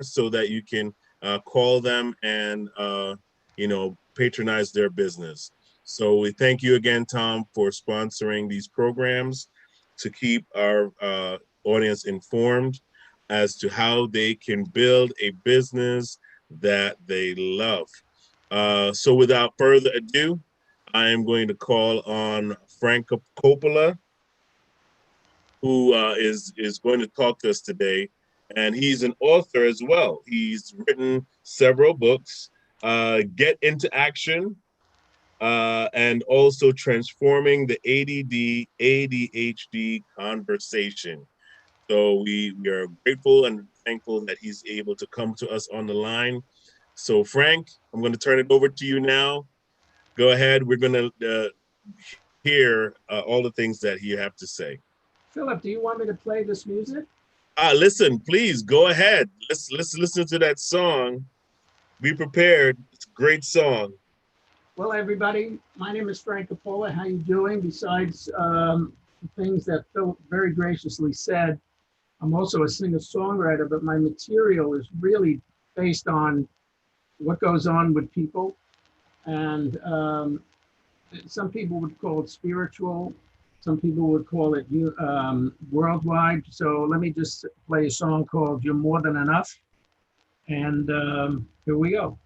so that you can call them and patronize their business. So we thank you again, Tom, for sponsoring these programs to keep our audience informed as to how they can build a business that they love. So without further ado, I am going to call on Frank Coppola, who is going to talk to us today. And he's an author as well. He's written several books, Get into Action, and also Transforming the ADD ADHD Conversation. So we are grateful and thankful that he's able to come to us on the line. So Frank, I'm going to turn it over to you now. Go ahead. We're going to hear all the things that you have to say. Philip, do you want me to play this music? Listen, please go ahead. Let's listen to that song. Be prepared. It's a great song. Well, everybody, my name is Frank Coppola. How you doing? Besides things that Phil very graciously said, I'm also a singer-songwriter, but my material is really based on what goes on with people. And some people would call it spiritual. Some people would call it worldwide. So let me just play a song called You're More Than Enough. And here we go.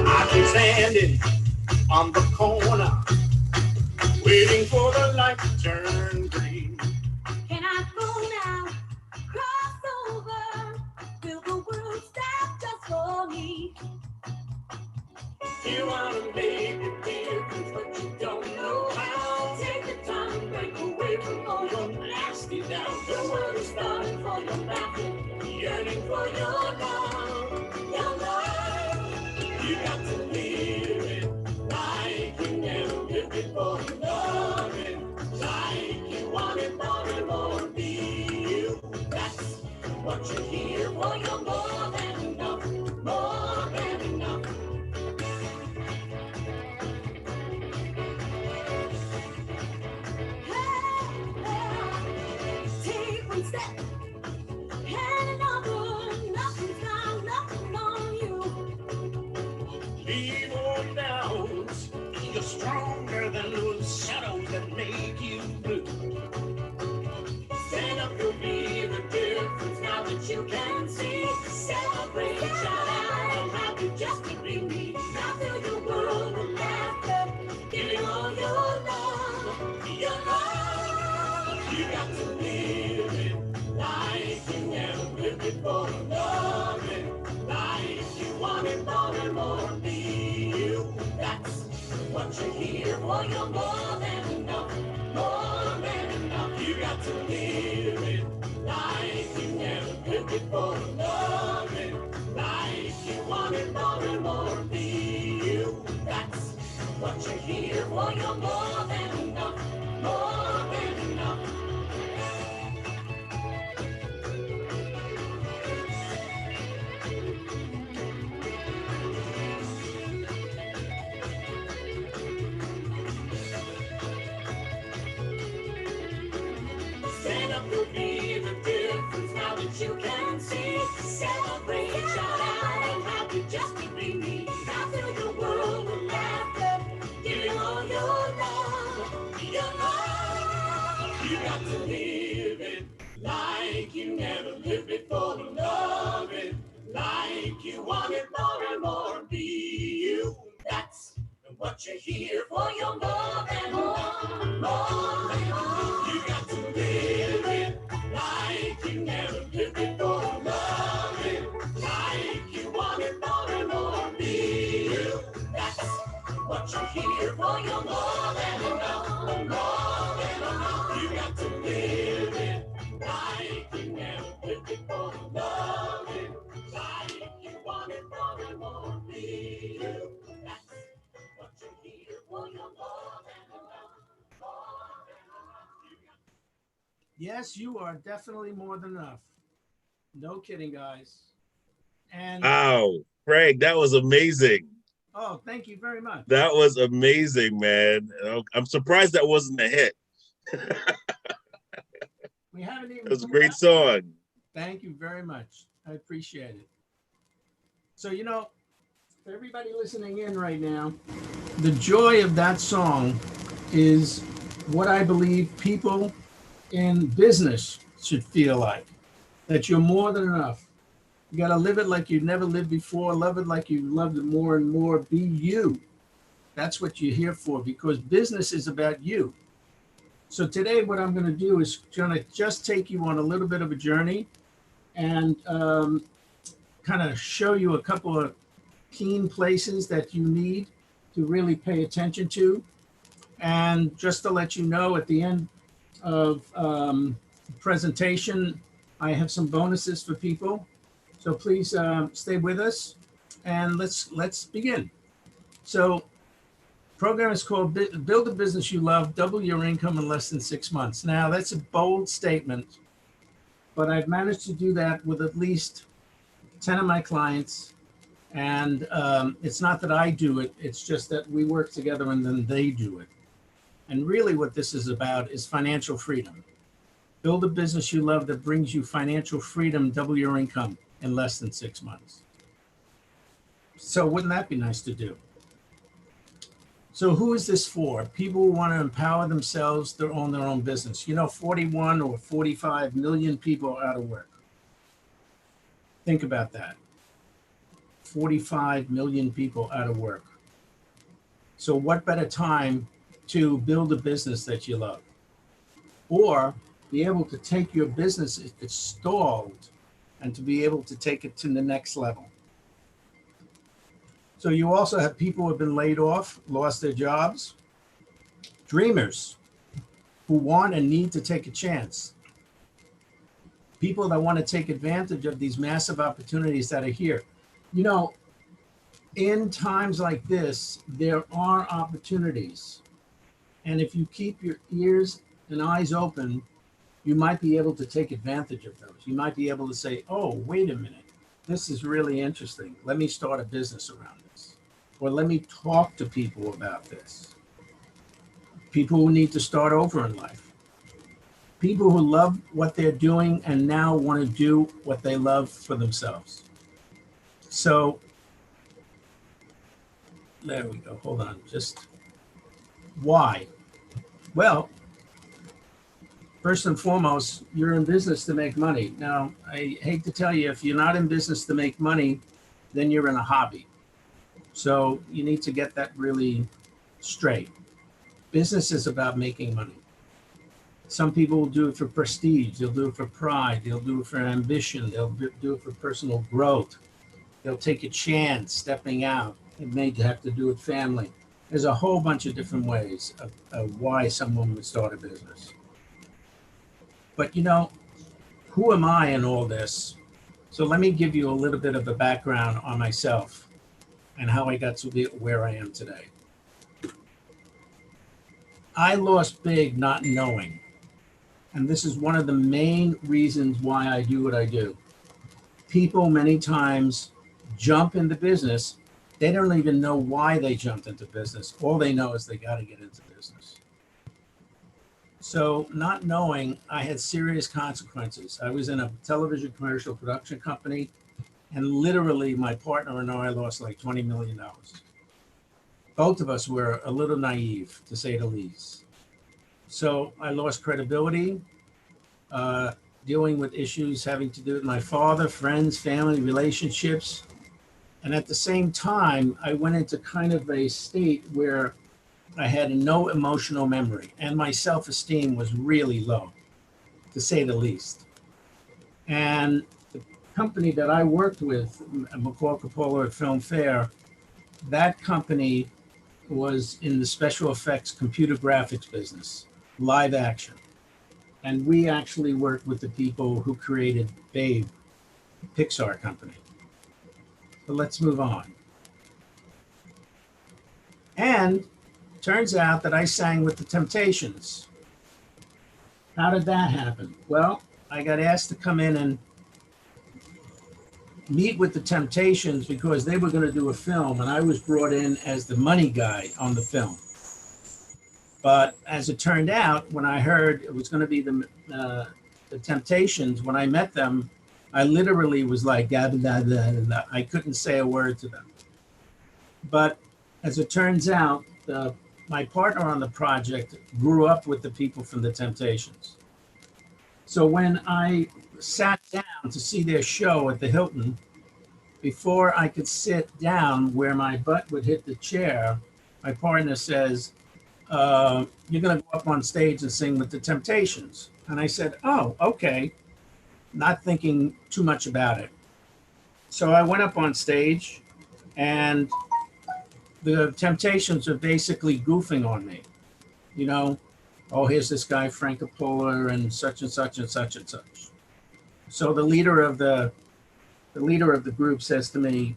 I've been standing on the corner, waiting for the light to turn green. Can I go now? Cross over. Will the world stop just for me? You want to make a difference, but you don't know how. Take the time, break away from all your nasty doubts. The world is starting for your laughing, yearning for your love. Your life, you got to live it like you never lived before. Love it like you want it more and more. Be you, that's what you're here for. You're more than enough, more than enough. Take one step and another. Nothing's got nothing on you. Leave all doubts. You're stronger than those shadows that make you blue. Stand up, you'll be the difference now that you can see. Celebrate, shout out, I'm happy just to be me. Now fill your world with laughter, giving all your love. Your love, you got to live it like you never lived before. Love it like you want it more and more. Be you, that's what you're here for. You're more than enough, more than enough. You got to live it like you never lived before. Love it like you want it more and more. Be you, that's what you're here for. You're more than enough, more than enough. Stand up, you'll be the difference now that you can see. Celebrate, shout out, I'm happy just to be me. Now fill your world with laughter, giving all your love. Your love, you got to live it like you never lived before. Love it like you want it more and more. Be you, that's what you're here for. You're more than more, more than more. You got to live it like you never lived before. Love it like you want it more and more. Be you, that's what you're here for. You're more than enough, more than enough. You got to live it like you never lived before. Love it like you want it more and more. Be you, that's what you're here for. You're more than enough, more than enough. Yes, you are definitely more than enough. No kidding, guys. And Wow, Frank, that was amazing. oh, thank you very much. That was amazing, man. I'm surprised that wasn't a hit We haven't even. It was a great song. Thank you very much. I appreciate it. So, you know, for everybody listening in right now, the joy of that song is what I believe people in business should feel like, that you're more than enough. You got to live it like you've never lived before, love it like you loved it more and more. Be you. That's what you're here for, because business is about you. So today, what I'm going to do is going to just take you on a little bit of a journey and kind of show you a couple of keen places that you need to really pay attention to. And just to let you know, at the end of the presentation, I have some bonuses for people. So please stay with us, and let's begin. So, program is called Build a Business You Love, Double Your Income in Less Than 6 months. Now, that's a bold statement, but I've managed to do that with at least 10 of my clients. And it's not that I do it, it's just that we work together and then they do it. And really, what this is about is financial freedom. Build a business you love that brings you financial freedom, double your income in less than 6 months. So, wouldn't that be nice to do? So who is this for? People who want to empower themselves to own their own business. You know, 41 or 45 million people are out of work. Think about that. 45 million people out of work. So what better time to build a business that you love? Or be able to take your business if it's stalled and to be able to take it to the next level. So you also have people who have been laid off, lost their jobs, dreamers who want and need to take a chance, people that want to take advantage of these massive opportunities that are here. You know, in times like this, there are opportunities. And if you keep your ears and eyes open, you might be able to take advantage of those. You might be able to say, oh, wait a minute, this is really interesting. Let me start a business around this. Or let me talk to people about this. People who need to start over in life. People who love what they're doing and now want to do what they love for themselves. So, there we go. Hold on. Just why? Well, first and foremost, you're in business to make money. Now, I hate to tell you, if you're not in business to make money, then you're in a hobby. So you need to get that really straight. Business is about making money. Some people will do it for prestige. They'll do it for pride. They'll do it for ambition. They'll do it for personal growth. They'll take a chance stepping out. It may have to do with family. There's a whole bunch of different ways of why someone would start a business. But you know, who am I in all this? So let me give you a little bit of a background on myself and how I got to be where I am today. I lost big not knowing. And this is one of the main reasons why I do what I do. People many times jump into business. They don't even know why they jumped into business. All they know is they got to get into business. So not knowing, I had serious consequences. I was in a television commercial production company, and literally my partner and I lost like $20 million. Both of us were a little naive, to say the least. So I lost credibility, dealing with issues having to do with my father, friends, family, relationships. And at the same time, I went into kind of a state where I had no emotional memory and my self-esteem was really low, to say the least. And the company that I worked with, Coppola at Film Fair, that company was in the special effects computer graphics business, live action. And we actually worked with the people who created Babe, Pixar company. But let's move on. And turns out that I sang with the Temptations. How did that happen? Well, I got asked to come in and meet with the Temptations because they were going to do a film, and I was brought in as the money guy on the film. But as it turned out, when I heard it was going to be the Temptations, when I met them, I literally was like, "Da, da, da, da, da." I couldn't say a word to them. But as it turns out, my partner on the project grew up with the people from the Temptations. So when I sat down to see their show at the Hilton, before I could sit down where my butt would hit the chair, my partner says, "You're going to go up on stage and sing with the Temptations." And I said, "Oh, okay," not thinking too much about it. So I went up on stage, and the Temptations are basically goofing on me. You know, oh, here's this guy, Frank Coppola, and such and such and such and such. So the leader of the group says to me,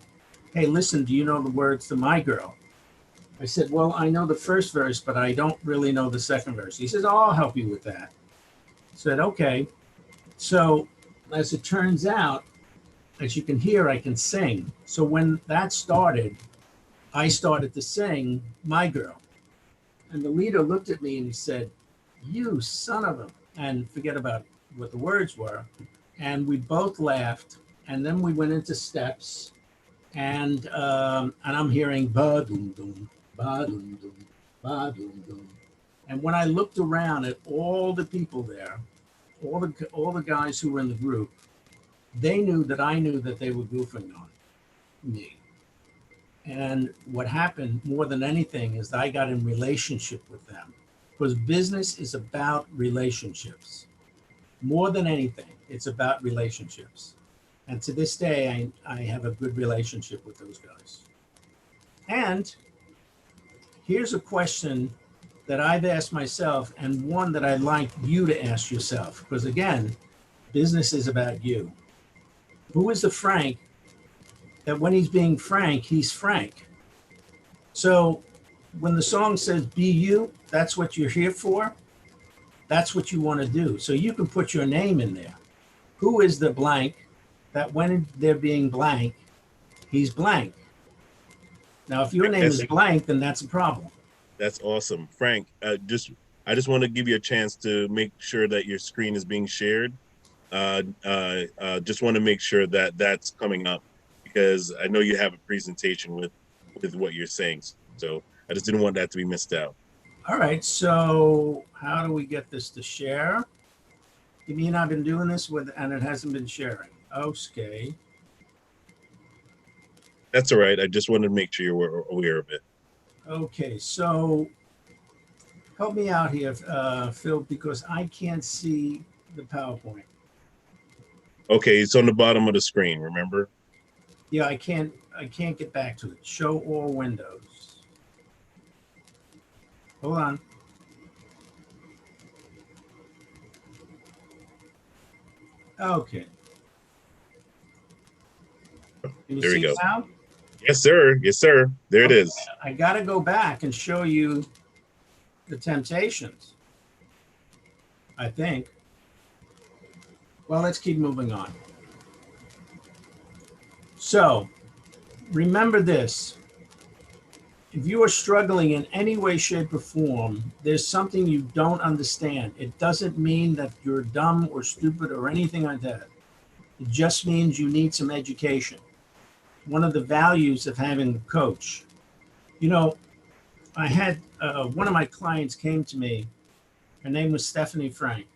"Hey, listen, do you know the words to My Girl?" I said, "Well, I know the first verse, but I don't really know the second verse." He says, "Oh, I'll help you with that." I said, "Okay." So as it turns out, as you can hear, I can sing. So when that started, I started to sing My Girl. And the leader looked at me and he said, "You son of a," and forget about what the words were. And we both laughed. And then we went into steps. And I'm hearing ba doom doom, ba doom doom, ba doom doom. And when I looked around at all the people there, all the guys who were in the group, they knew that I knew that they were goofing on me. And what happened more than anything is that I got in relationship with them, because business is about relationships. More than anything, it's about relationships. And to this day, I have a good relationship with those guys. And here's a question that I've asked myself, and one that I'd like you to ask yourself, because again, business is about you. Who is the Frank that when he's being frank, he's frank? So when the song says be you, that's what you're here for. That's what you want to do. So you can put your name in there. Who is the blank that when they're being blank, he's blank? Now, if your name That's is blank, then that's a problem. that's awesome, Frank. I just want to give you a chance to make sure that your screen is being shared. Just want to make sure that that's coming up because I know you have a presentation with what you're saying. So I just didn't want that to be missed out. All right. So how do we get this to share? You mean I've been doing this with, and it hasn't been sharing? Okay. That's all right. I just wanted to make sure you were aware of it. Okay. So help me out here, Phil, because I can't see the PowerPoint. Okay, it's on the bottom of the screen. Remember? Yeah, I can't. I can't get back to it. Show all windows. Hold on. Okay. Can you There we see it go. now? Yes, sir. Yes, sir. There it Okay. is. I got to go back and show you the Temptations, I think. Well, let's keep moving on. So remember this. If you are struggling in any way, shape, or form, there's something you don't understand. It doesn't mean that you're dumb or stupid or anything like that. It just means you need some education. One of the values of having a coach. You know, I had one of my clients came to me. Her name was Stephanie Frank,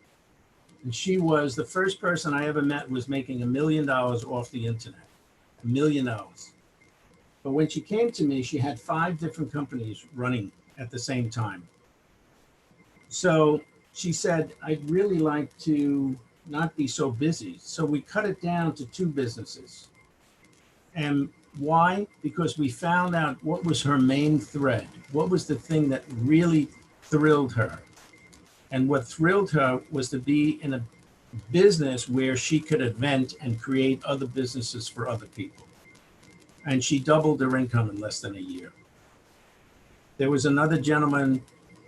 and she was the first person I ever met was making $1 million off the internet. $1 million. But when she came to me, she had 5 different companies running at the same time. So she said, "I'd really like to not be so busy." So we cut it down to 2 businesses. And why? Because we found out what was her main thread. What was the thing that really thrilled her? And what thrilled her was to be in a business where she could invent and create other businesses for other people. And she doubled her income in less than a year. There was another gentleman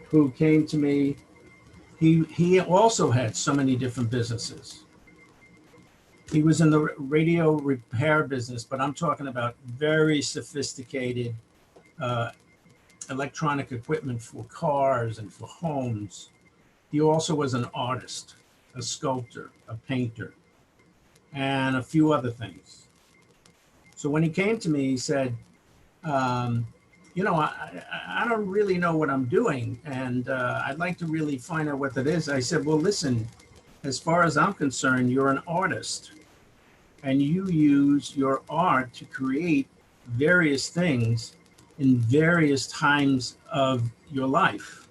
who came to me. He also had so many different businesses. He was in the radio repair business, but I'm talking about very sophisticated uh, electronic equipment for cars and for homes. He also was an artist, a sculptor, a painter, and a few other things. So when he came to me, he said, um, I don't really know what I'm doing, and I'd like to really find out what that is. I said, well, listen, as far as I'm concerned, you're an artist, and you use your art to create various things in various times of your life.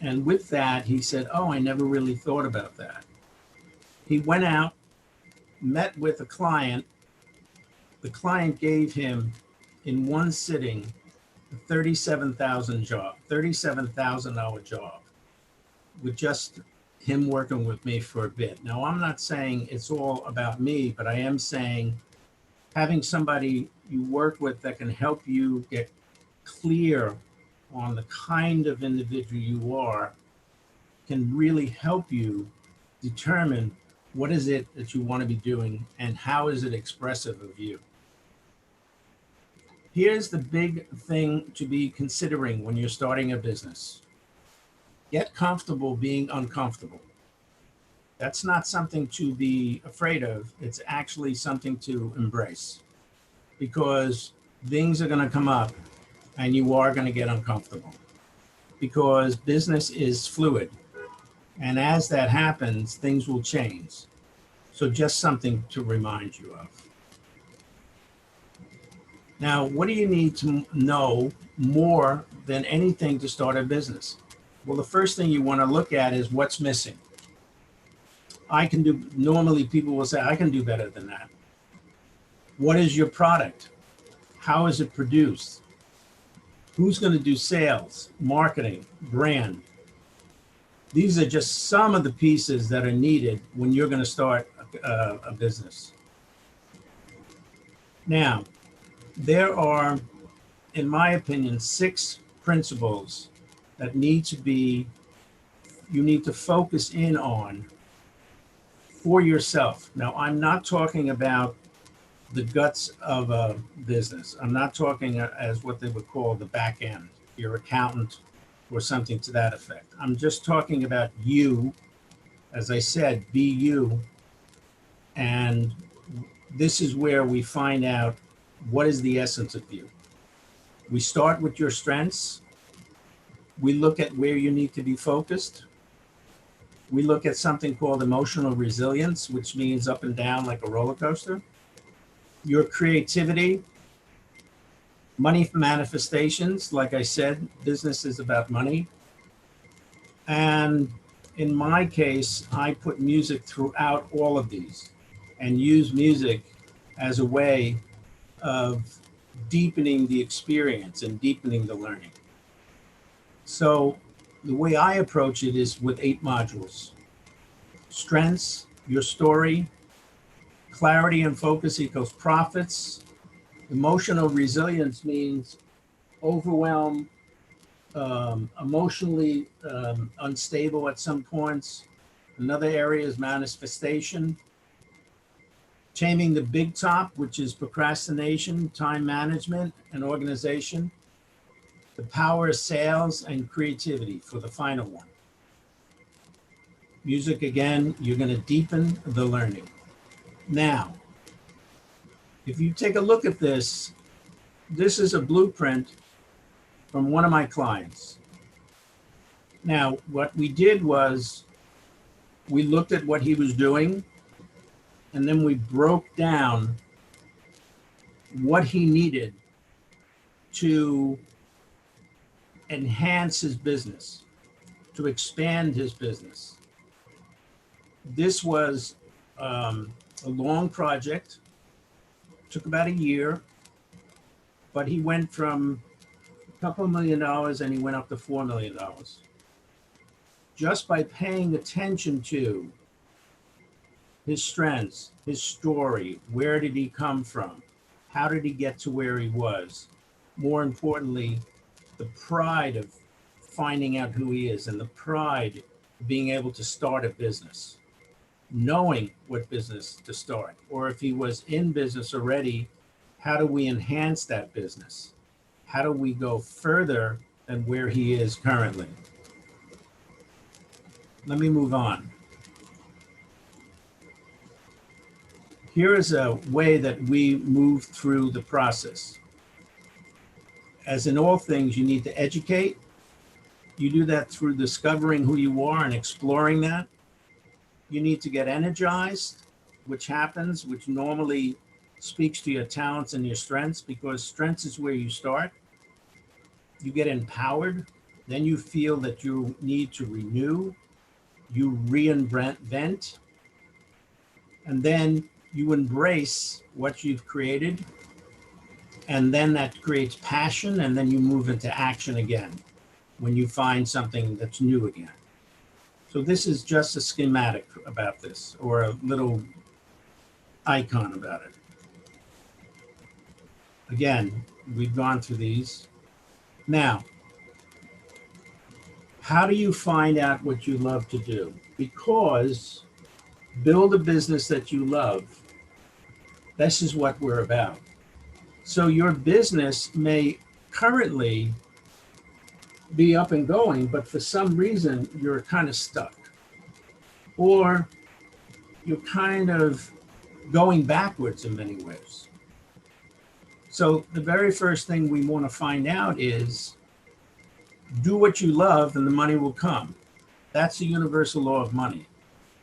And with that, he said, oh, I never really thought about that. He went out, met with a client. The client gave him in one sitting a 37,000 job with just him working with me for a bit. Now, I'm not saying it's all about me, but I am saying having somebody you work with that can help you get clear on the kind of individual you are can really help you determine what is it that you want to be doing and how is it expressive of you. Here's the big thing to be considering when you're starting a business. Get comfortable being uncomfortable. That's not something to be afraid of. It's actually something to embrace because things are going to come up and you are going to get uncomfortable because business is fluid. And as that happens, things will change. So just something to remind you of. Now, what do you need to know more than anything to start a business? Well, the first thing you want to look at is what's missing. Normally people will say, I can do better than that. What is your product? How is it produced? Who's going to do sales, marketing, brand? These are just some of the pieces that are needed when you're going to start a business. Now, there are, in my opinion, 6 principles that you need to focus in on for yourself. Now, I'm not talking about the guts of a business. I'm not talking as what they would call the back end, your accountant or something to that effect. I'm just talking about you. As I said, be you. And this is where we find out what is the essence of you. We start with your strengths. We look at where you need to be focused. We look at something called emotional resilience, which means up and down like a roller coaster. Your creativity, money manifestations. Like I said, business is about money. And in my case, I put music throughout all of these and use music as a way of deepening the experience and deepening the learning. So the way I approach it is with 8 modules. Strengths, your story, clarity and focus equals profits. Emotional resilience means overwhelm, emotionally unstable at some points. Another area is manifestation. Taming the big top, which is procrastination, time management, and organization. The power of sales and creativity for the final one. Music, again, you're going to deepen the learning. Now, if you take a look at this, this is a blueprint from one of my clients. Now, what we did was we looked at what he was doing, and then we broke down what he needed to enhance his business, to expand his business. This was a long project, took about a year, but he went from a couple of $1 million and he went up to $4 million just by paying attention to his strengths, his story, where did he come from, how did he get to where he was, more importantly, the pride of finding out who he is and the pride of being able to start a business, knowing what business to start, or if he was in business already, how do we enhance that business? How do we go further than where he is currently? Let me move on. Here is a way that we move through the process. As in all things, you need to educate. You do that through discovering who you are and exploring that. You need to get energized, which normally speaks to your talents and your strengths, because strengths is where you start. You get empowered. Then you feel that you need to renew. You reinvent. And then you embrace what you've created. And then that creates passion. And then you move into action again when you find something that's new again. So this is just a schematic about this, or a little icon about it. Again, we've gone through these. Now, how do you find out what you love to do? Because build a business that you love. This is what we're about. So your business may currently be up and going, but for some reason you're kind of stuck, or you're kind of going backwards in many ways. So the very first thing we want to find out is, do what you love and the money will come. That's the universal law of money.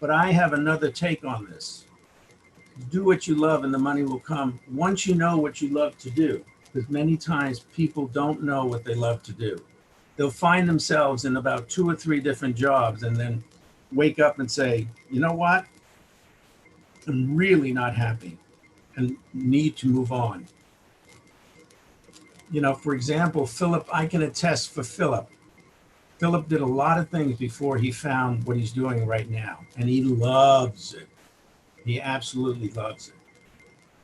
But I have another take on this. Do what you love and the money will come once you know what you love to do. Because many times people don't know what they love to do. They'll find themselves in about 2 or 3 different jobs and then wake up and say, you know what? I'm really not happy and need to move on. You know, for example, Philip, I can attest for Philip. Philip did a lot of things before he found what he's doing right now, and he loves it. He absolutely loves it.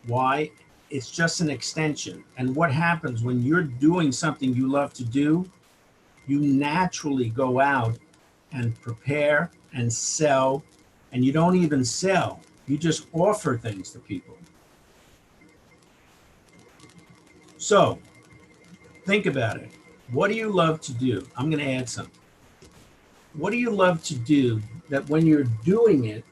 Why? It's just an extension. And what happens when you're doing something you love to do, you naturally go out and prepare and sell, and you don't even sell. You just offer things to people. So think about it. What do you love to do? I'm going to add something. What do you love to do that when you're doing it,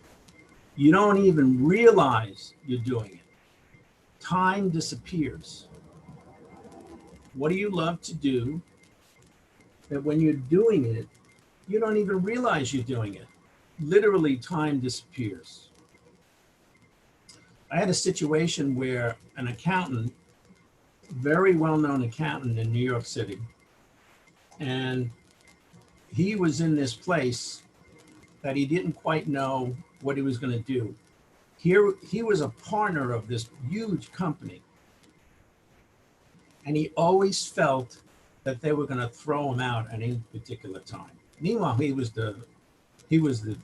you don't even realize you're doing it? Time disappears. What do you love to do that when you're doing it, you don't even realize you're doing it? Literally, time disappears. I had a situation where an accountant, very well-known accountant in New York City, and he was in this place that he didn't quite know what he was going to do. Here, he was a partner of this huge company, and he always felt that they were going to throw him out at any particular time. Meanwhile, he was the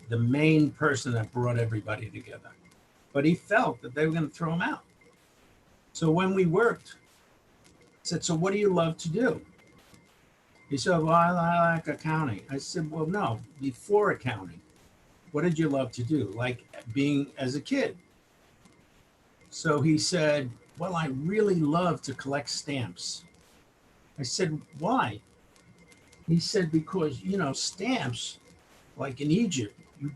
main person that brought everybody together, but he felt that they were going to throw him out. So when we worked, I said, so what do you love to do? He said, well, I like accounting. I said, well, no, before accounting, what did you love to do? Like being as a kid. So he said, well, I really love to collect stamps. I said, why? He said, because, you know, stamps, like in Egypt, you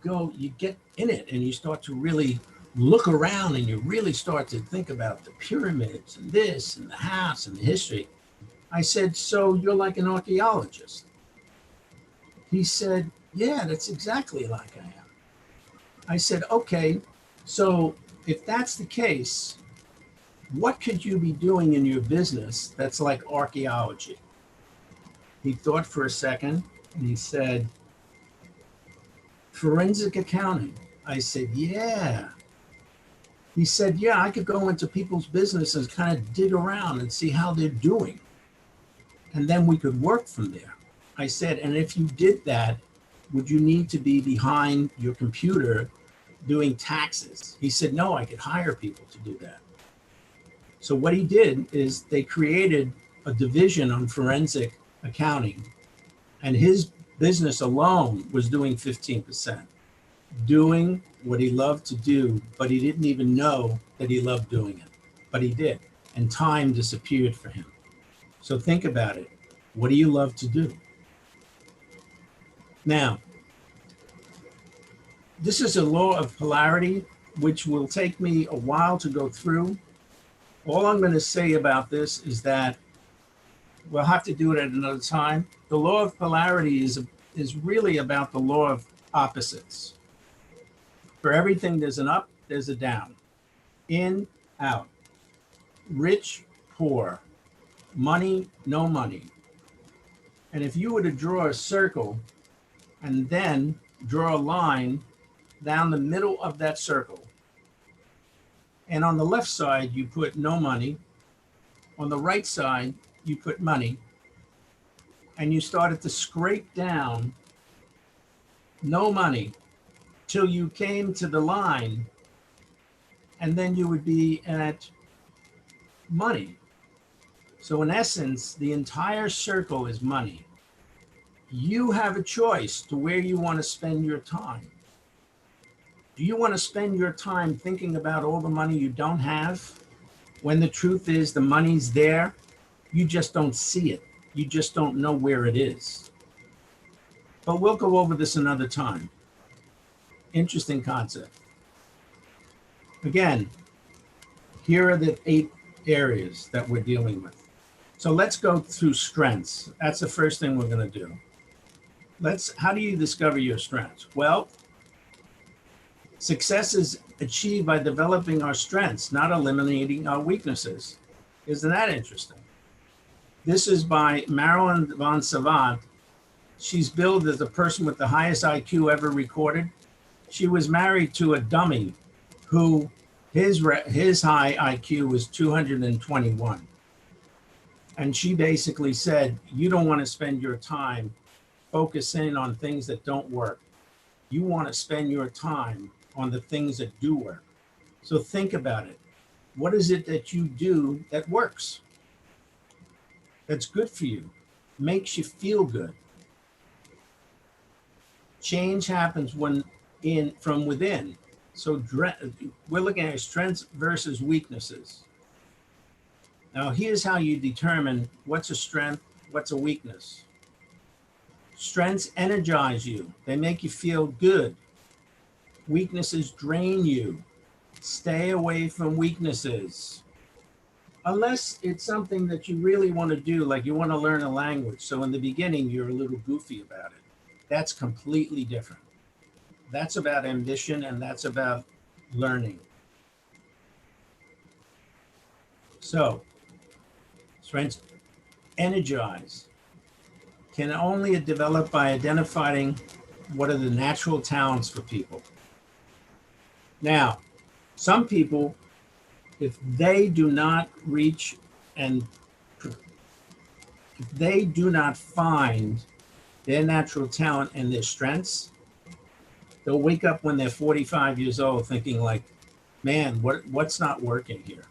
get in it and you start to really look around and you really start to think about the pyramids and this and the house and the history. I said, so you're like an archaeologist? He said, yeah, that's exactly like I am. I said, okay, so if that's the case, what could you be doing in your business that's like archaeology? He thought for a second and he said, forensic accounting. I said, yeah. He said, yeah, I could go into people's businesses, kind of dig around and see how they're doing. And then we could work from there. I said, and if you did that, would you need to be behind your computer doing taxes? He said, no, I could hire people to do that. So what he did is they created a division on forensic accounting, and his business alone was doing 15%, doing what he loved to do, but he didn't even know that he loved doing it, but he did. And time disappeared for him. So think about it. What do you love to do? Now, this is a law of polarity, which will take me a while to go through. All I'm going to say about this is that we'll have to do it at another time. The law of polarity is really about the law of opposites. For everything, there's an up, there's a down, in, out, rich, poor, money, no money. And if you were to draw a circle and then draw a line down the middle of that circle, and on the left side, you put no money, on the right side, you put money, and you started to scrape down no money till you came to the line, and then you would be at money. So, in essence, the entire circle is money. You have a choice to where you want to spend your time. Do you want to spend your time thinking about all the money you don't have when the truth is the money's there? You just don't see it. You just don't know where it is. But we'll go over this another time. Interesting concept. Again, here are the 8 areas that we're dealing with. So let's go through strengths. That's the first thing we're going to do. How do you discover your strengths? Well, success is achieved by developing our strengths, not eliminating our weaknesses. Isn't that interesting? This is by Marilyn von Savant. She's billed as the person with the highest IQ ever recorded. She was married to a dummy who his high IQ was 221. And she basically said, you don't want to spend your time focusing on things that don't work. You want to spend your time on the things that do work. So think about it. What is it that you do that works? That's good for you, makes you feel good. Change happens from within. So we're looking at strengths versus weaknesses. Now, here's how you determine what's a strength, what's a weakness. Strengths energize you. They make you feel good. Weaknesses drain you. Stay away from weaknesses. Unless it's something that you really want to do, like you want to learn a language. So in the beginning, you're a little goofy about it. That's completely different. That's about ambition and that's about learning. So, strengths energize can only be developed by identifying what are the natural talents for people. Now, some people, if they do not reach and if they do not find their natural talent and their strengths, they'll wake up when they're 45 years old thinking like, man, what's not working here?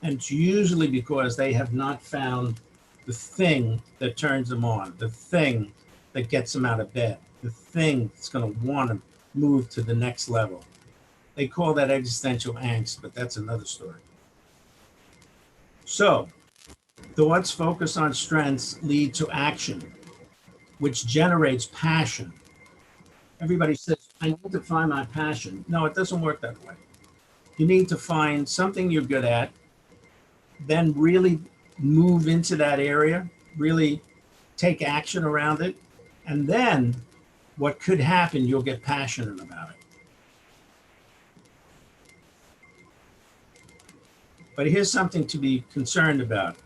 And it's usually because they have not found the thing that turns them on, the thing that gets them out of bed, the thing that's going to want to move to the next level. They call that existential angst, but that's another story. So, thoughts focused on strengths lead to action, which generates passion. Everybody says, I need to find my passion. No, it doesn't work that way. You need to find something you're good at, then really move into that area, really take action around it, and then what could happen, you'll get passionate about it. But here's something to be concerned about.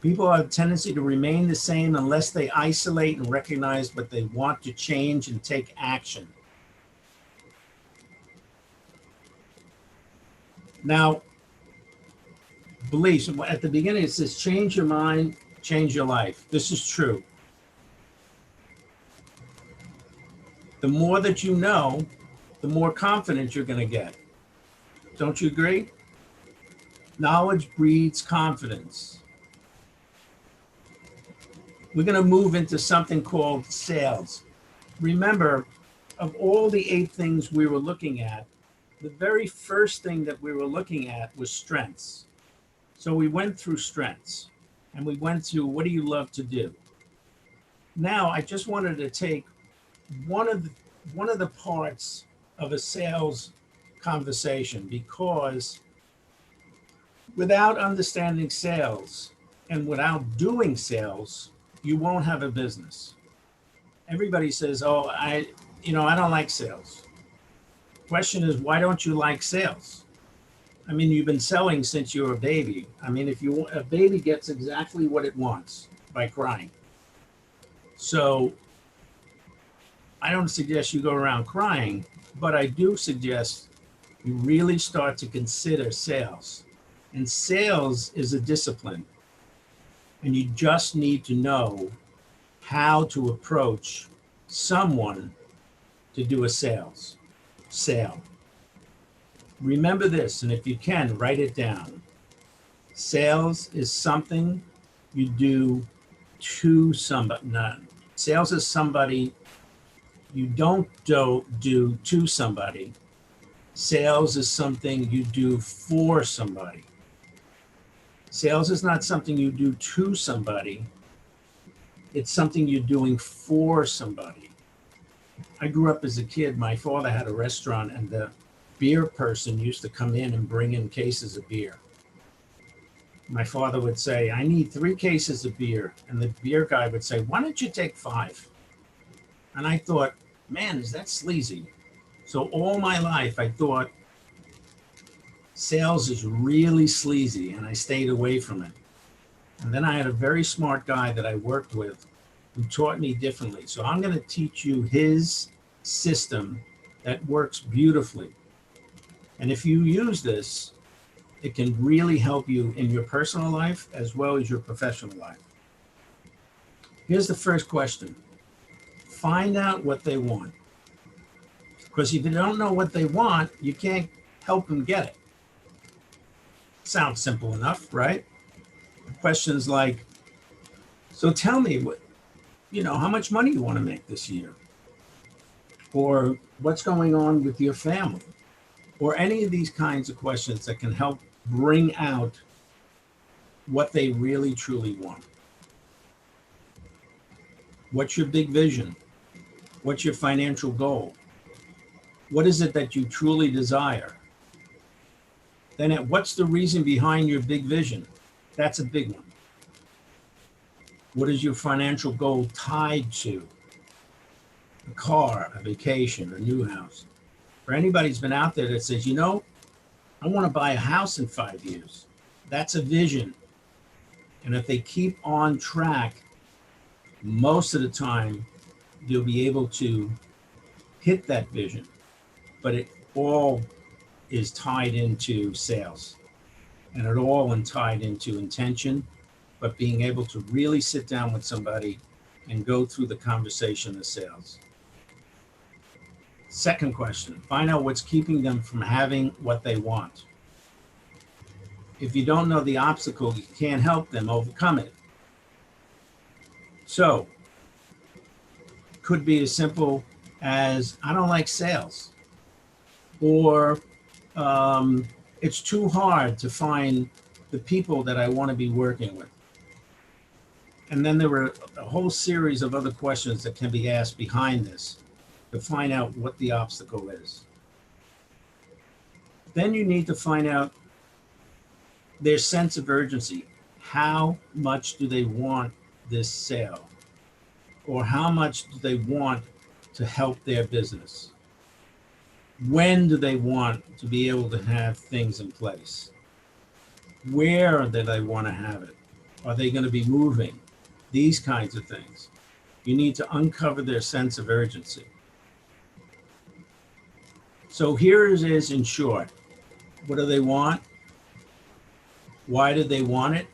People have a tendency to remain the same unless they isolate and recognize what they want to change and take action. Now, beliefs, at the beginning it says, change your mind, change your life. This is true. The more that you know, the more confident you're going to get. Don't you agree? Knowledge breeds confidence. We're going to move into something called sales. Remember, of all the 8 things we were looking at, the very first thing that we were looking at was strengths. So we went through strengths. and we went to what do you love to do. Now I just wanted to take one of the one of the parts of a sales conversation, because without understanding sales and without doing sales, you won't have a business. Everybody says, "Oh, I don't like sales." Question is, why don't you like sales? I mean, you've been selling since you were a baby. I mean, if you a baby gets exactly what it wants by crying. So I don't suggest you go around crying, but I do suggest you really start to consider sales. And sales is a discipline, and you just need to know how to approach someone to do a sale. Remember this, and if you can, write it down. Sales is something you do to somebody. Not, sales is somebody you don't do to somebody. Sales is something you do for somebody. Sales is not something you do to somebody. It's something you're doing for somebody. I grew up as a kid. My father had a restaurant, and the beer person used to come in and bring in cases of beer. My father would say, I need 3 cases of beer. And the beer guy would say, why don't you take 5? And I thought, man, is that sleazy? So all my life, I thought sales is really sleazy, and I stayed away from it. And then I had a very smart guy that I worked with who taught me differently. So I'm going to teach you his system that works beautifully. And if you use this, it can really help you in your personal life as well as your professional life. Here's the first question. Find out what they want. Because if you don't know what they want, you can't help them get it. Sounds simple enough, right? Questions like, so tell me how much money you want to make this year? Or what's going on with your family? Or any of these kinds of questions that can help bring out what they really truly want. What's your big vision? What's your financial goal? What is it that you truly desire? Then what's the reason behind your big vision? That's a big one. What is your financial goal tied to? A car, a vacation, a new house. For anybody who's been out there that says, I want to buy a house in 5 years. That's a vision. And if they keep on track, most of the time, you'll be able to hit that vision. But it all is tied into sales, and it all is tied into intention, but being able to really sit down with somebody and go through the conversation of sales. Second question, find out what's keeping them from having what they want. If you don't know the obstacle, you can't help them overcome it. So, could be as simple as, I don't like sales, or it's too hard to find the people that I want to be working with. And then there were a whole series of other questions that can be asked behind this to find out what the obstacle is. Then you need to find out their sense of urgency. How much do they want this sale? Or how much do they want to help their business? When do they want to be able to have things in place? Where do they want to have it? Are they going to be moving? These kinds of things. You need to uncover their sense of urgency. So here it is in short. What do they want? Why do they want it?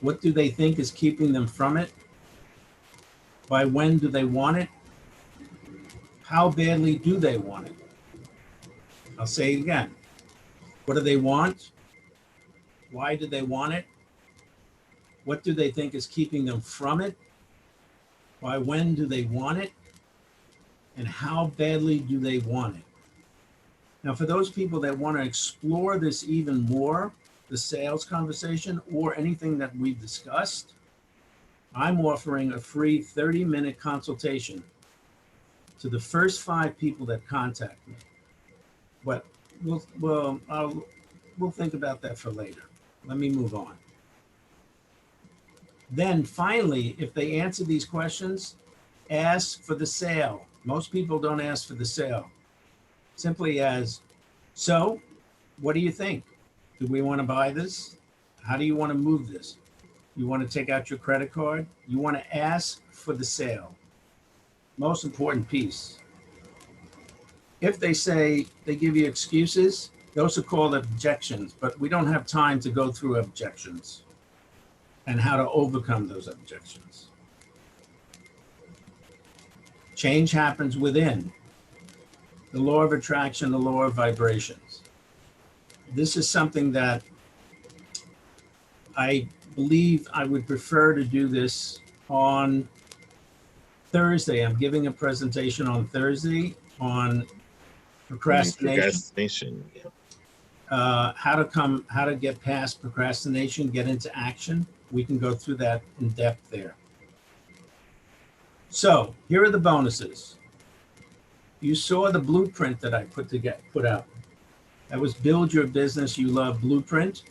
What do they think is keeping them from it? By when do they want it? How badly do they want it? I'll say it again. What do they want? Why do they want it? What do they think is keeping them from it? By when do they want it? And how badly do they want it? Now, for those people that want to explore this even more, the sales conversation or anything that we've discussed, I'm offering a free 30-minute consultation to the first 5 people that contact me. But we'll think about that for later. Let me move on. Then finally, if they answer these questions, ask for the sale. Most people don't ask for the sale. Simply as, so what do you think? Do we want to buy this? How do you want to move this? You want to take out your credit card? You want to ask for the sale. Most important piece. If they say they give you excuses, those are called objections, but we don't have time to go through objections and how to overcome those objections. Change happens within the law of attraction, the law of vibrations. This is something that I believe I would prefer to do this on Thursday. I'm giving a presentation on Thursday on procrastination, Procrastination. Yeah. how to get past procrastination, get into action. We can go through that in depth there. So here are the bonuses. You saw the blueprint that I put out. That was Build Your Business You Love Blueprint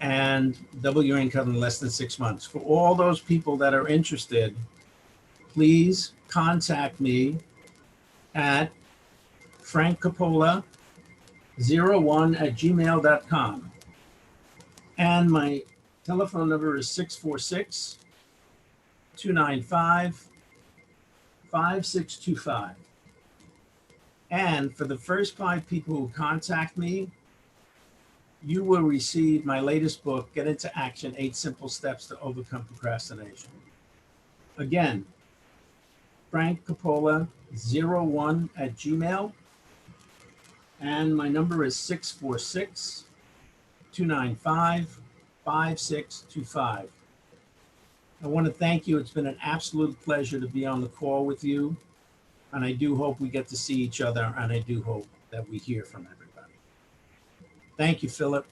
and double your income in less than 6 months. For all those people that are interested, please contact me at Frank Coppola 01@gmail.com. And my telephone number is 646 295 5625. And for the first 5 people who contact me, you will receive my latest book, Get Into Action 8 Simple Steps to Overcome Procrastination. Again, Frank Coppola 01@gmail. And my number is 646 295 5625. I want to thank you. It's been an absolute pleasure to be on the call with you. And I do hope we get to see each other. And I do hope that we hear from everybody. Thank you, Philip.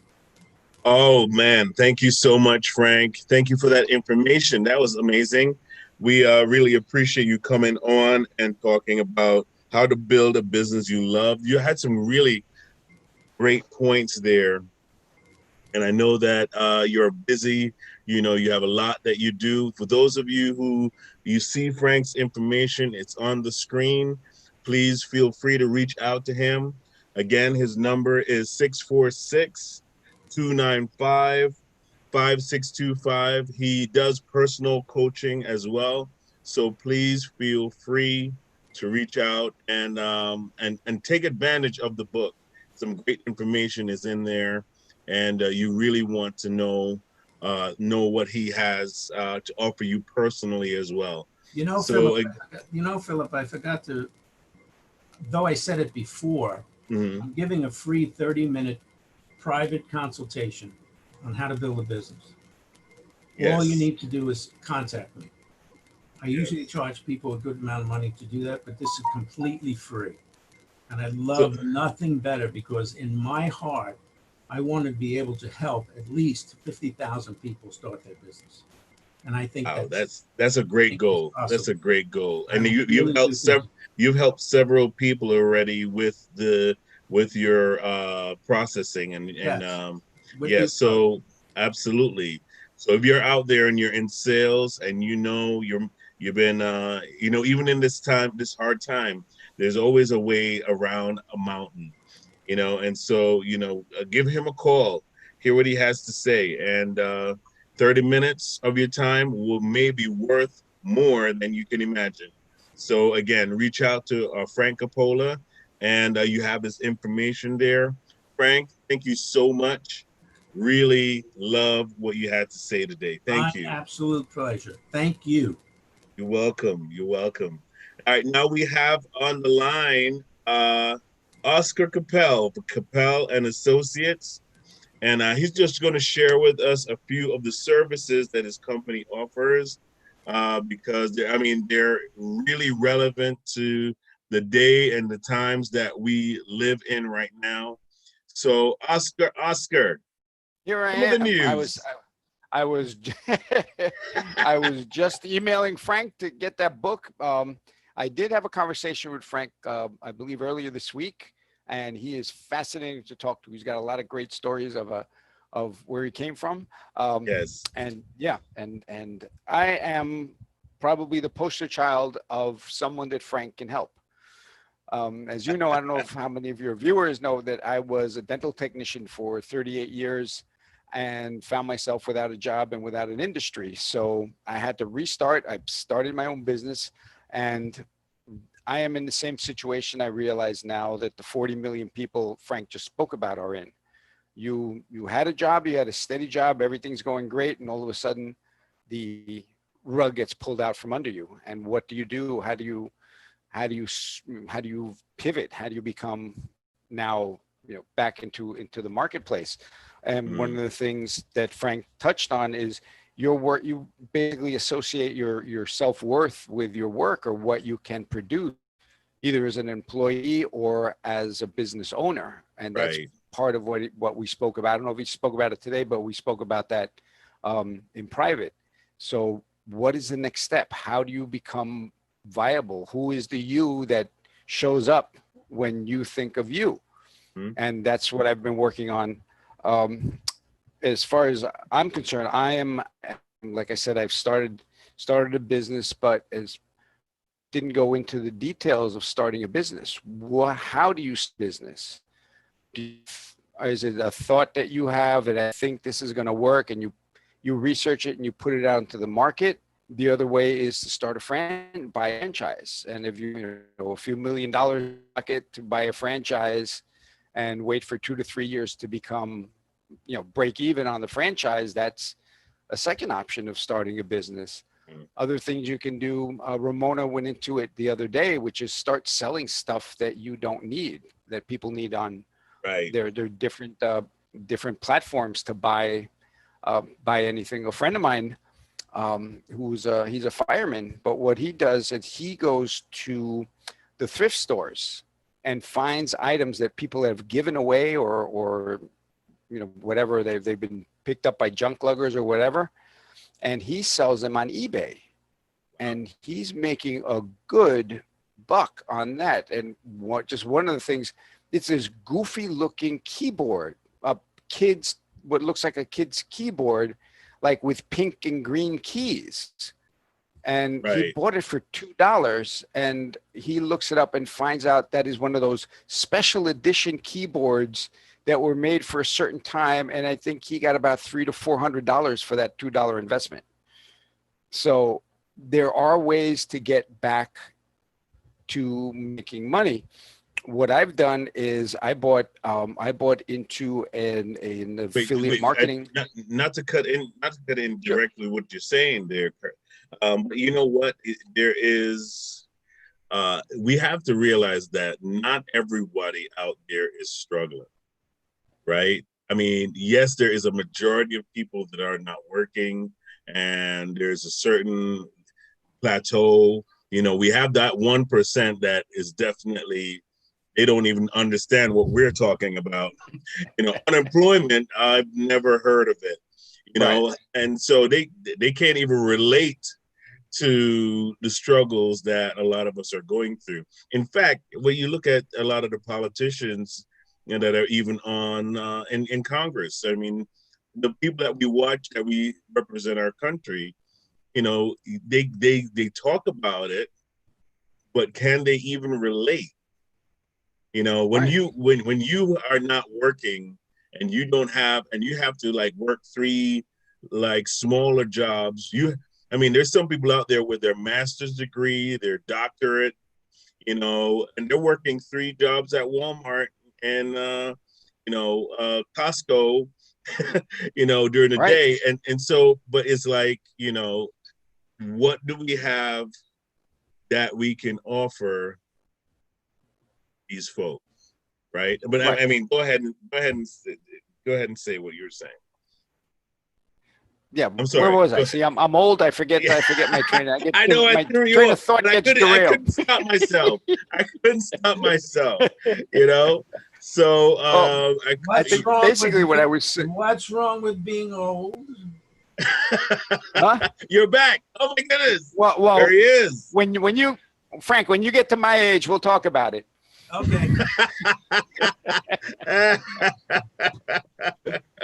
Oh man, thank you so much, Frank. Thank you for that information. That was amazing. We really appreciate you coming on and talking about how to build a business you love. You had some really great points there. And I know that you're busy. You know, you have a lot that you do. For those of you who you see Frank's information, it's on the screen. Please feel free to reach out to him. Again, his number is 646 295 5625. He does personal coaching as well. So please feel free to reach out and take advantage of the book. Some great information is in there, and you really want to know what he has to offer you personally as well. You know, So, Philip, I forgot to, though I said it before, mhm, I'm giving a free 30-minute private consultation on how to build a business. All you yes, need to do is contact me. I usually charge people a good amount of money to do that, but this is completely free. And I so love nothing better because in my heart, I want to be able to help at least 50,000 people start their business. And I think wow, that's that's a I great think it's goal. That's possible. a great goal. I And really do think you've helped several people already with your processing and yes, with yeah, the above. so absolutely. So if you're out there and you're in sales and you've been even in this time, this hard time, there's always a way around a mountain, and so give him a call, hear what he has to say, and 30 minutes of your time will maybe worth more than you can imagine. So again, reach out to Frank Coppola, and you have his information there. Frank, thank you so much. Really love what you had to say today. My Thank you. absolute pleasure. Thank you. You're welcome. You're welcome. All right, now we have on the line Oscar Capel for Capel and Associates, and he's just going to share with us a few of the services that his company offers, because they're really relevant to the day and the times that we live in right now. So, Oscar, Here I Some of the am. news. I was I was just emailing Frank to get that book. I did have a conversation with Frank, I believe earlier this week, and he is fascinating to talk to. He's got a lot of great stories of where he came from, Yes. and yeah, and I am probably the poster child of someone that Frank can help. As you know, I don't know if how many of your viewers know that I was a dental technician for 38 years and found myself without a job and without an industry. So I had to restart. I started my own business, and I am in the same situation I realize now that the 40 million people Frank just spoke about are in. You had a job, you had a steady job, everything's going great, and all of a sudden the rug gets pulled out from under you. And what do you do? How do you pivot? How do you become now, back into the marketplace? And one Mm, of the things that Frank touched on is your work. You basically associate your self-worth with your work or what you can produce, either as an employee or as a business owner. And that's right. part of what we spoke about. I don't know if we spoke about it today, but we spoke about that in private. So what is the next step? How do you become viable? Who is the you that shows up when you think of you? Mm, And that's what I've been working on. Um, as far as I'm concerned, like I said, I've started a business, but as didn't go into the details of starting a business. How do you business? Is it a thought that you have and I think this is going to work, and you research it and you put it out into the market? The other way is to start buy a franchise, and if a few $1 million pocket to buy a franchise and wait for 2 to 3 years to become break even on the franchise, that's a second option of starting a business. mm, Other things you can do, Ramona went into it the other day, which is start selling stuff that you don't need, that people need on right. their different platforms to buy anything. A friend of mine, he's a fireman, but what he does is he goes to the thrift stores and finds items that people have given away, or whatever, they've been picked up by junk luggers or whatever, and he sells them on eBay, and he's making a good buck on that. And just one of the things, it's this goofy looking keyboard, what looks like a kid's keyboard, like with pink and green keys. And he Right. bought it for $2, and he looks it up and finds out that is one of those special edition keyboards that were made for a certain time. And I think he got about $300 to $400 for that $2 investment. So there are ways to get back to making money. What I've done is I bought into an Wait, affiliate wait. marketing. Not to cut in Sure. directly what you're saying there, Kurt. But you know what? There is. We have to realize that not everybody out there is struggling, right? I mean, yes, there is a majority of people that are not working, and there's a certain plateau. We have that 1% that is definitely, they don't even understand what we're talking about. Unemployment, I've never heard of it. Right. And so they can't even relate to the struggles that a lot of us are going through. In fact, when you look at a lot of the politicians, that are even on in Congress, I mean, the people that we watch, that we represent our country, they talk about it, but can they even relate? When Right. you are not working, and you have to like work three like smaller jobs. I mean, there's some people out there with their master's degree, their doctorate, and they're working three jobs at Walmart and Costco, during the Right. day. And so, but it's like, what do we have that we can offer these folks, right? But Right. I mean, go ahead and say what you're saying. Yeah. I'm Where sorry. was Go I? ahead. See, I'm old. Yeah. I forget my train. I know I My threw you train of off, thought but gets I derailed. couldn't stop myself. I couldn't stop myself, you know. So Well, I, I What's think wrong basically with what I was, what's wrong with being old? huh? you're back. Oh my goodness. There Well, he is. when you, Frank, when you get to my age, we'll talk about it. Okay, I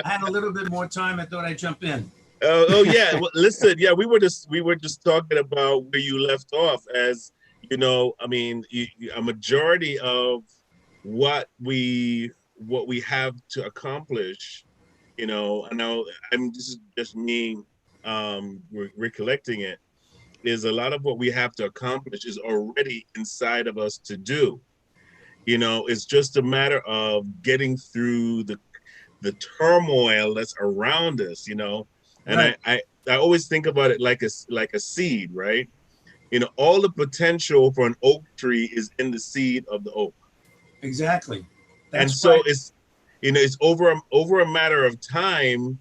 had a little bit more time. I thought I'd jump in. Oh yeah. Well, listen, yeah, we were just talking about where you left off. As you know, I mean, a majority of what we have to accomplish. I know this is just me recollecting it. Is a lot of what we have to accomplish is already inside of us to do. It's just a matter of getting through the turmoil that's around us. And Right, I always think about it like a seed, right? All the potential for an oak tree is in the seed of the oak. exactly. And That's why. so it's over a matter of time,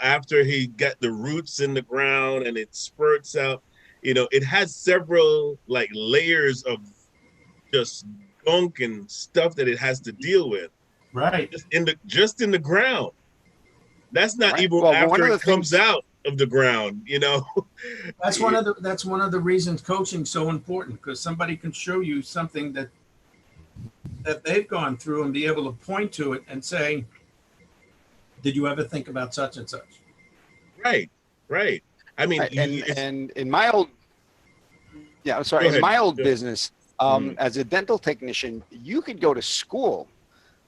after he got the roots in the ground and it spurts out, it has several like layers of just gunk and stuff that it has to deal with Right. just in the ground. That's not Right. even Well, one after of it the comes things, out of the ground. That's one of the reasons coaching's so important, because somebody can show you something that they've gone through and be able to point to it and say, "Did you ever think about such and such?" Right, right. I mean, right, it's and in my old, yeah, I'm sorry, go in ahead. my old business, Mhm. as a dental technician, you could go to school,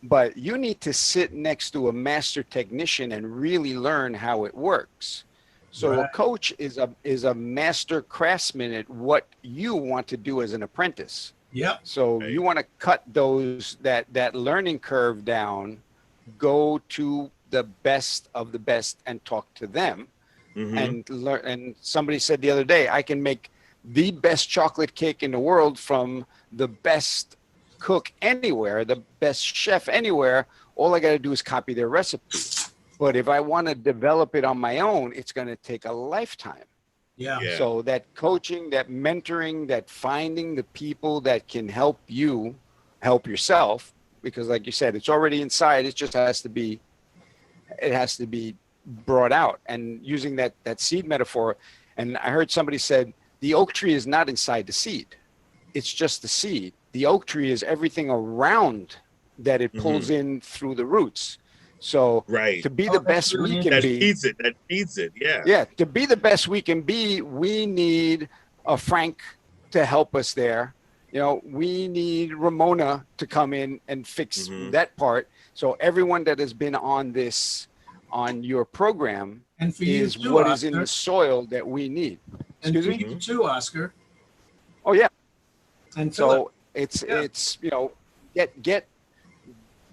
but you need to sit next to a master technician and really learn how it works. So a Right. coach is a master craftsman at what you want to do as an apprentice. Yep. So you Right. want to cut that learning curve down, go to the best of the best and talk to them Hmm. and learn. And somebody said the other day, I can make the best chocolate cake in the world from the best cook anywhere, the best chef anywhere. All I got to do is copy their recipe. But if I want to develop it on my own, it's going to take a lifetime. Yeah. Yeah. So that coaching, that mentoring, that finding the people that can help you help yourself, because like you said, it's already inside. It has to be brought out. And using that seed metaphor, and I heard somebody said the oak tree is not inside the seed. It's just the seed. The oak tree is everything around that it Hmm. pulls in through the roots. So Right. to be the Oh, that's best really we can That be, interesting. feeds it. That feeds it. Yeah. yeah, to be the best we can be, we need a Frank to help us there. We need Ramona to come in and fix Hmm. that part. So everyone that has been on your program And for you is too, what is in the Oscar. soil that we need. And Excuse for me? you Hmm. too, Oscar. Oh yeah. And Philip. So it's Yeah. it's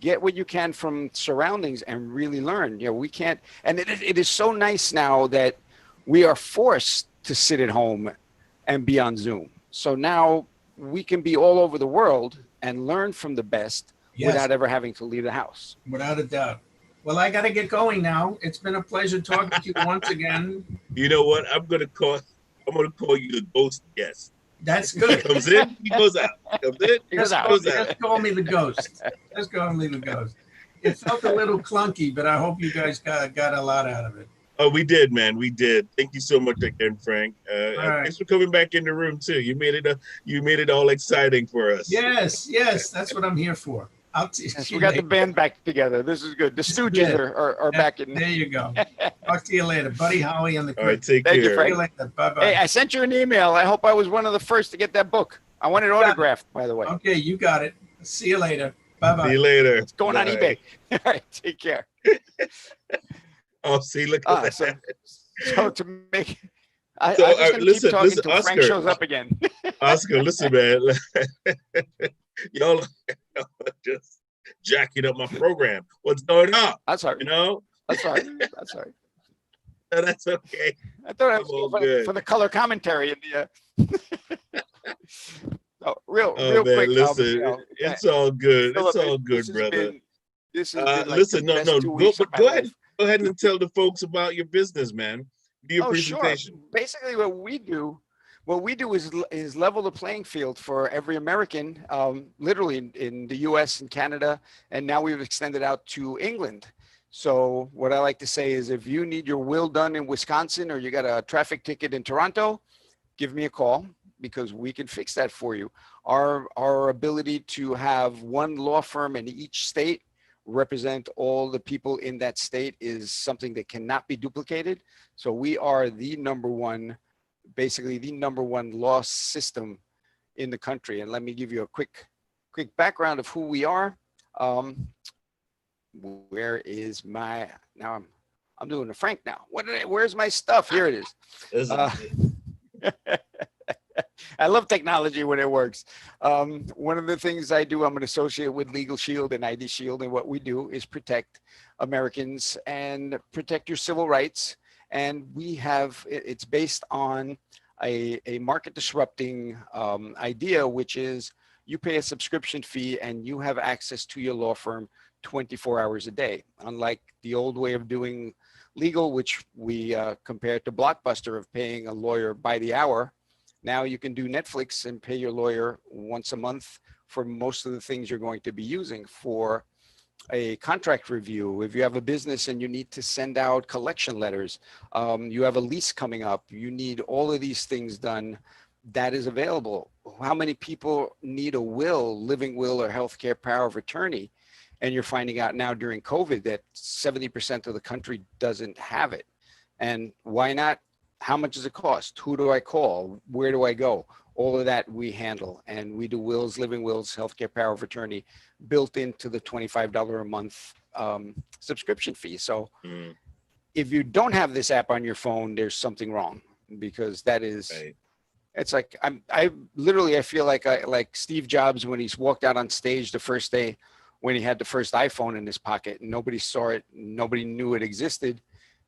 get what you can from surroundings and really learn. We can't, and it is so nice now that we are forced to sit at home and be on Zoom. So now we can be all over the world and learn from the best Yes, without ever having to leave the house. without a doubt. Well, I got to get going now. It's been a pleasure talking to you once again. You know what? I'm gonna call you the ghost guest. That's He good. comes in, he goes out. He comes in, He goes Just he out. call, goes out. just call me the ghost. Just call me the ghost. It felt a little clunky, but I hope you guys got a lot out of it. Oh, we did, man. We did. Thank you so much again, Frank. All right. Thanks for coming back in the room too. You made it all exciting for us. Yes, yes, that's what I'm here for. I'll Yes, see we you got the later. band back together. This is good. The This is Stooges it. are back in. There you go. Talk to you later. Buddy Holly and the All right, Crips. take Thank you, care. See you Frank. later. Bye Hey, bye. I sent you an email. I hope I was one of the first to get that book. I want it You got it. autographed, by the way. Okay, you got it. See you later. Bye See bye. you later. It's going on Bye. eBay. All right, take care. Oh, see, look at So that. so to make, So I'm just going to keep listen, talking listen, until Frank Oscar, shows up again. Oscar, listen, man. Y'all just jacking up my program. What's going on? That's all right. You know? That's all right. That's all right. No, that's okay. I thought I I'm was all here good. for the color commentary and oh, Oh real man, quick. listen, it's all good. It's Philip, all good, brother. this has been like the Listen, no, best no, 2 weeks of my go ahead, life. go ahead and tell the folks about your business, man. Do your Oh, sure. presentation. Basically, what we do, what we do is level the playing field for every American, literally in the U.S. and Canada, and now we've extended out to England. So what I like to say is, if you need your will done in Wisconsin or you got a traffic ticket in Toronto, give me a call because we can fix that for you. Our ability to have one law firm in each state represent all the people in that state is something that cannot be duplicated. So we are the number one, basically the number one law system in the country. And let me give you a quick background of who we are. Where is my, now I'm doing a Frank now. Where's my stuff? Here it is. This Uh, I love technology when it works. One of the things I do, I'm an associate with Legal Shield and ID Shield, and what we do is protect Americans and protect your civil rights. And we have, it's based on a market disrupting idea, which is you pay a subscription fee and you have access to your law firm 24 hours a day. Unlike the old way of doing legal, which we compare to Blockbuster of paying a lawyer by the hour. Now you can do Netflix and pay your lawyer once a month for most of the things you're going to be using. For a contract review, if you have a business and you need to send out collection letters, you have a lease coming up, you need all of these things done, that is available. How many people need a will, living will or healthcare power of attorney? And you're finding out now during COVID that 70% of the country doesn't have it. And why not? How much does it cost? Who do I call? Where do I go? All of that we handle. And we do wills, living wills, healthcare power of attorney built into the $25 a month subscription fee. So if you don't have this app on your phone, there's something wrong, because that is, right. it's like, I literally, I feel like Steve Jobs when he's walked out on stage the first day when he had the first iPhone in his pocket and nobody saw it, nobody knew it existed.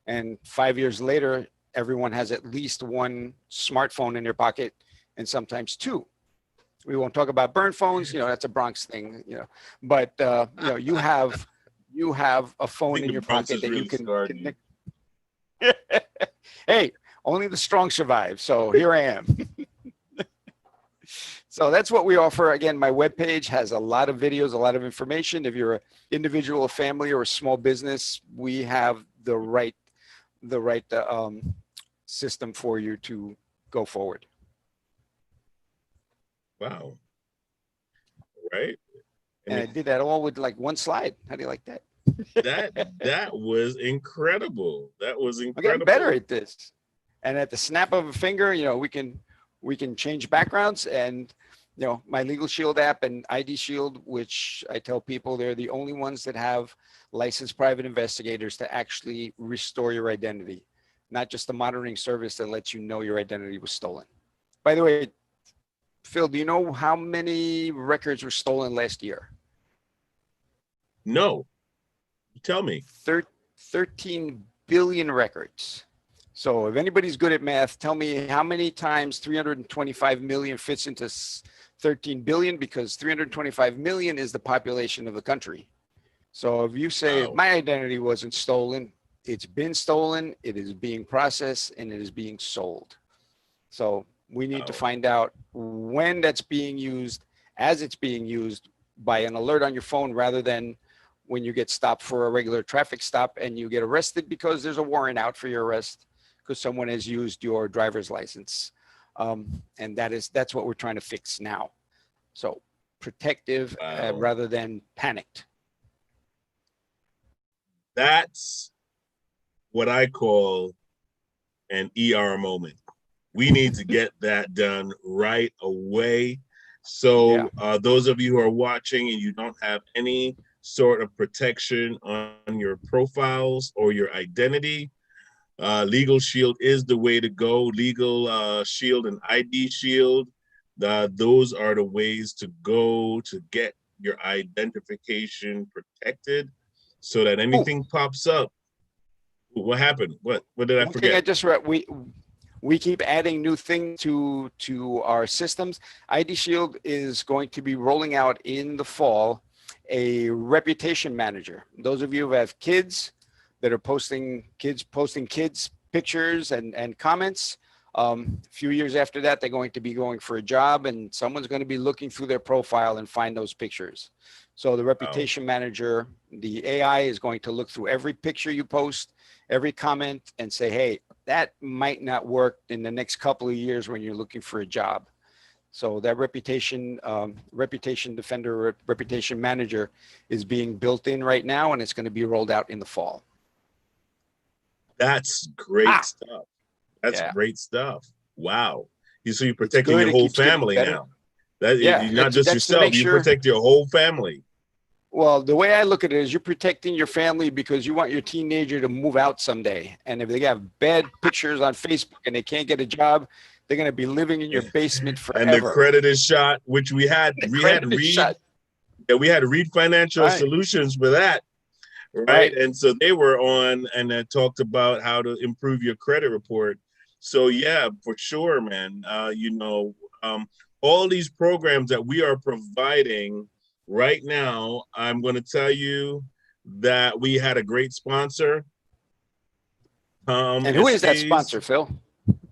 And 5 years later, everyone has at least one smartphone in their pocket and sometimes two. We won't talk about burn phones, that's a Bronx thing, but you have a I phone think in the your Bronx pocket has that you really can scarred you. connect. Hey, only the strong survive. So here I am. So that's what we offer. Again, my webpage has a lot of videos, a lot of information. If you're an individual, a family, or a small business, we have the right system for you to go forward. Wow. Right. And I did that all with like one slide. How do you like that? that was incredible. That was I'm getting better incredible. at this. And at the snap of a finger, we can change backgrounds. And my Legal Shield app and ID Shield, which I tell people they're the only ones that have licensed private investigators to actually restore your identity, not just a monitoring service that lets you know your identity was stolen. By the way, Phil, do you know how many records were stolen last year? No. Tell me. 13 billion records. So if anybody's good at math, tell me how many times 325 million fits into 13 billion, because 325 million is the population of the country. So if you say Wow. my identity wasn't stolen, it's been stolen, it is being processed, and it is being sold. So we need to find out when that's being used, as it's being used, by an alert on your phone, rather than when you get stopped for a regular traffic stop and you get arrested because there's a warrant out for your arrest because someone has used your driver's license. And that's what we're trying to fix now. So protective Wow. rather than panicked. That's what I call an ER moment. We need to get that done right away. So those of you who are watching and you don't have any sort of protection on your profiles or your identity, Legal Shield is the way to go. Legal Shield and ID Shield, those are the ways to go to get your identification protected so that anything pops up. What happened? What did I One forget? thing I just read, we keep adding new things to our systems. ID Shield is going to be rolling out in the fall a reputation manager. Those of you who have kids that are posting kids pictures and comments, A few years after that, they're going to be going for a job, and someone's going to be looking through their profile and find those pictures. So the Wow. reputation manager, the AI is going to look through every picture you post, every comment, and say, hey, that might not work in the next couple of years when you're looking for a job. So that reputation defender, reputation manager is being built in right now, and it's going to be rolled out in the fall. That's great Ah, stuff. That's yeah, great stuff. Wow. So you're it's protecting good. your It whole keeps getting family better. now. That Yeah, not just that's to yourself, make you sure. protect your whole family. Well, the way I look at it is you're protecting your family because you want your teenager to move out someday. And if they have bad pictures on Facebook and they can't get a job, they're going to be living in your basement And the forever. credit is shot, which The we had credit is Reed, shut. yeah, we had Reed Financial Right, Solutions for that, right? right. And so they were on and talked about how to improve your credit report. So yeah, for sure, man. All these programs that we are providing right now, I'm going to tell you that we had a great sponsor, Tom And who is that Estes. sponsor, Phil?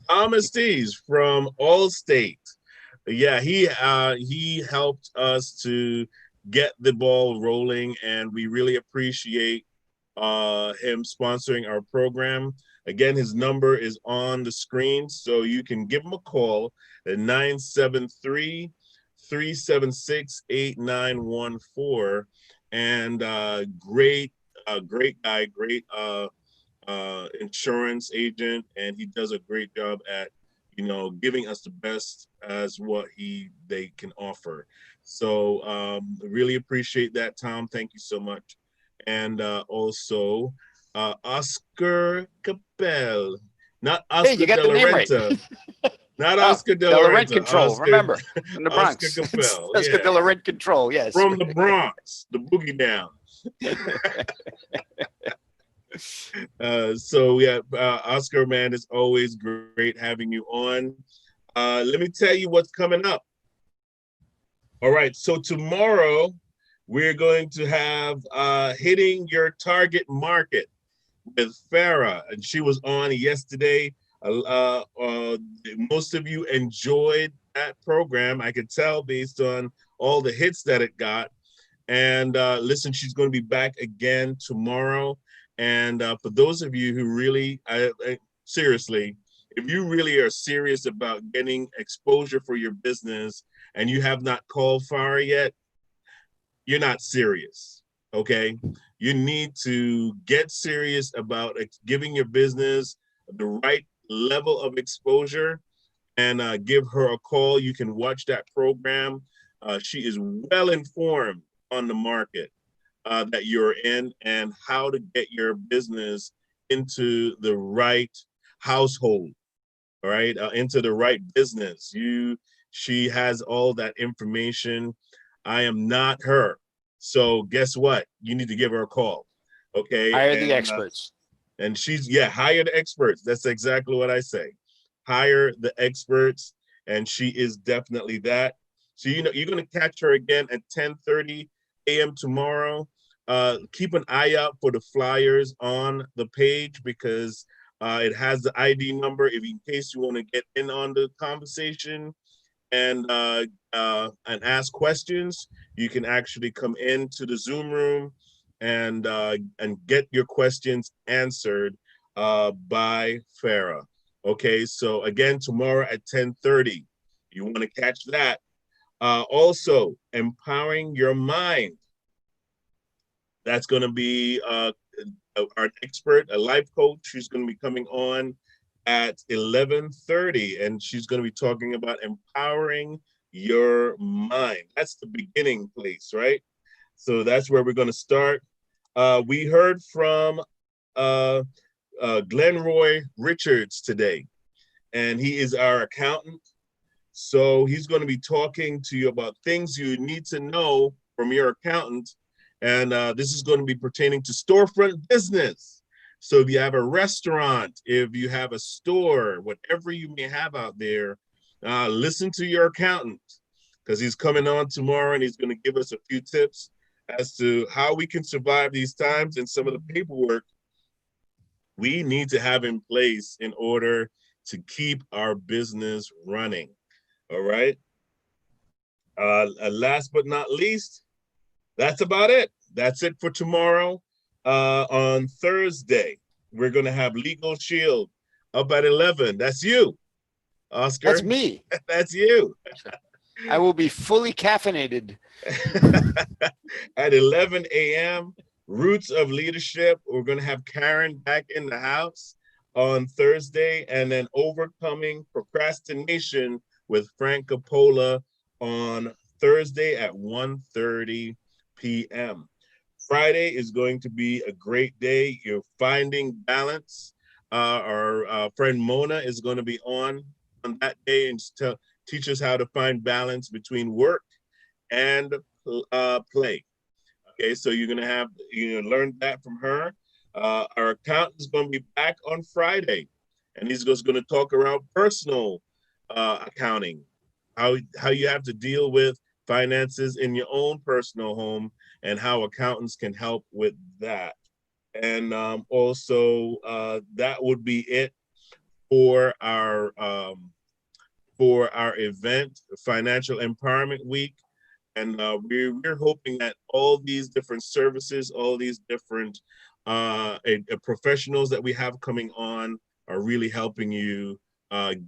Tom Estes from Allstate. Yeah, he helped us to get the ball rolling, and we really appreciate him sponsoring our program. Again, his number is on the screen, so you can give him a call at 973-376-8914. And great guy, great insurance agent, and he does a great job at giving us the best as what they can offer. So really appreciate that, Tom. Thank you so much. And also Oscar Capel, not Hey, Oscar you got De the La name right. Renta, not Oh, Oscar De De La La Rent Renta, Control. Remember, from the Oscar Bronx. It's Capel, Oscar yeah, De La Rent Control. Yes. from the Bronx, the boogie down. So yeah, Oscar, man, it's always great having you on. Let me tell you what's coming up. All right, so tomorrow we're going to have hitting your target market with Farah, and she was on yesterday. Most of you enjoyed that program. I could tell based on all the hits that it got. And listen, she's going to be back again tomorrow. And for those of you who really, seriously, if you really are serious about getting exposure for your business and you have not called Farah yet, you're not serious. Okay. You need to get serious about giving your business the right level of exposure and give her a call. You can watch that program. She is well informed on the market that you're in and how to get your business into the right household, all right, into the right business. She has all that information. I am not her. So guess what? You need to give her a call. Okay. Hire the experts. And she's, yeah, hire the experts. That's exactly what I say. Hire the experts. And she is definitely that. So, you're going to catch her again at 10:30 a.m. tomorrow. Keep an eye out for the flyers on the page because it has the ID number if in case you want to get in on the conversation and ask questions. You can actually come into the Zoom room and get your questions answered by Farah. Okay, so again, tomorrow at 10:30, you want to catch that. Also, empowering your mind. That's going to be our expert, a life coach. She's going to be coming on at 11:30, and she's going to be talking about empowering your mind. That's the beginning place, right? So that's where we're going to start. We heard from Glenroy Richards today, and he is our accountant. So he's going to be talking to you about things you need to know from your accountant. And this is going to be pertaining to storefront business. So if you have a restaurant, if you have a store, whatever you may have out there, listen to your accountant because he's coming on tomorrow and he's going to give us a few tips as to how we can survive these times and some of the paperwork we need to have in place in order to keep our business running. All right. Last but not least, that's about it. That's it for tomorrow. On Thursday, we're going to have Legal Shield up at 11. That's you, That's Oscar. me. That's you. I will be fully caffeinated. At 11 a.m., Roots of Leadership. We're going to have Karen back in the house on Thursday, and then Overcoming Procrastination with Frank Coppola on Thursday at 1:30 p.m. Friday is going to be a great day. You're finding balance. Our friend Mona is going to be on that day and teach us how to find balance between work and play. Okay, so you're gonna have learn that from her. Our accountant is going to be back on Friday, and he's just going to talk around personal accounting, how you have to deal with finances in your own personal home, and how accountants can help with that. And also, that would be it for our event, Financial Empowerment Week. And we're hoping that all these different services, all these different professionals that we have coming on are really helping you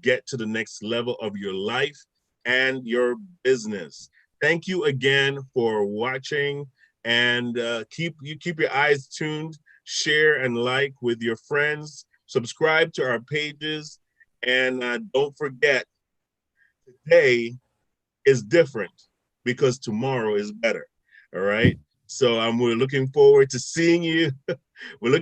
get to the next level of your life and your business. Thank you again for watching, and keep your eyes tuned. Share and like with your friends. Subscribe to our pages, and don't forget, today is different because tomorrow is better. All right. So we're looking forward to seeing you. We're looking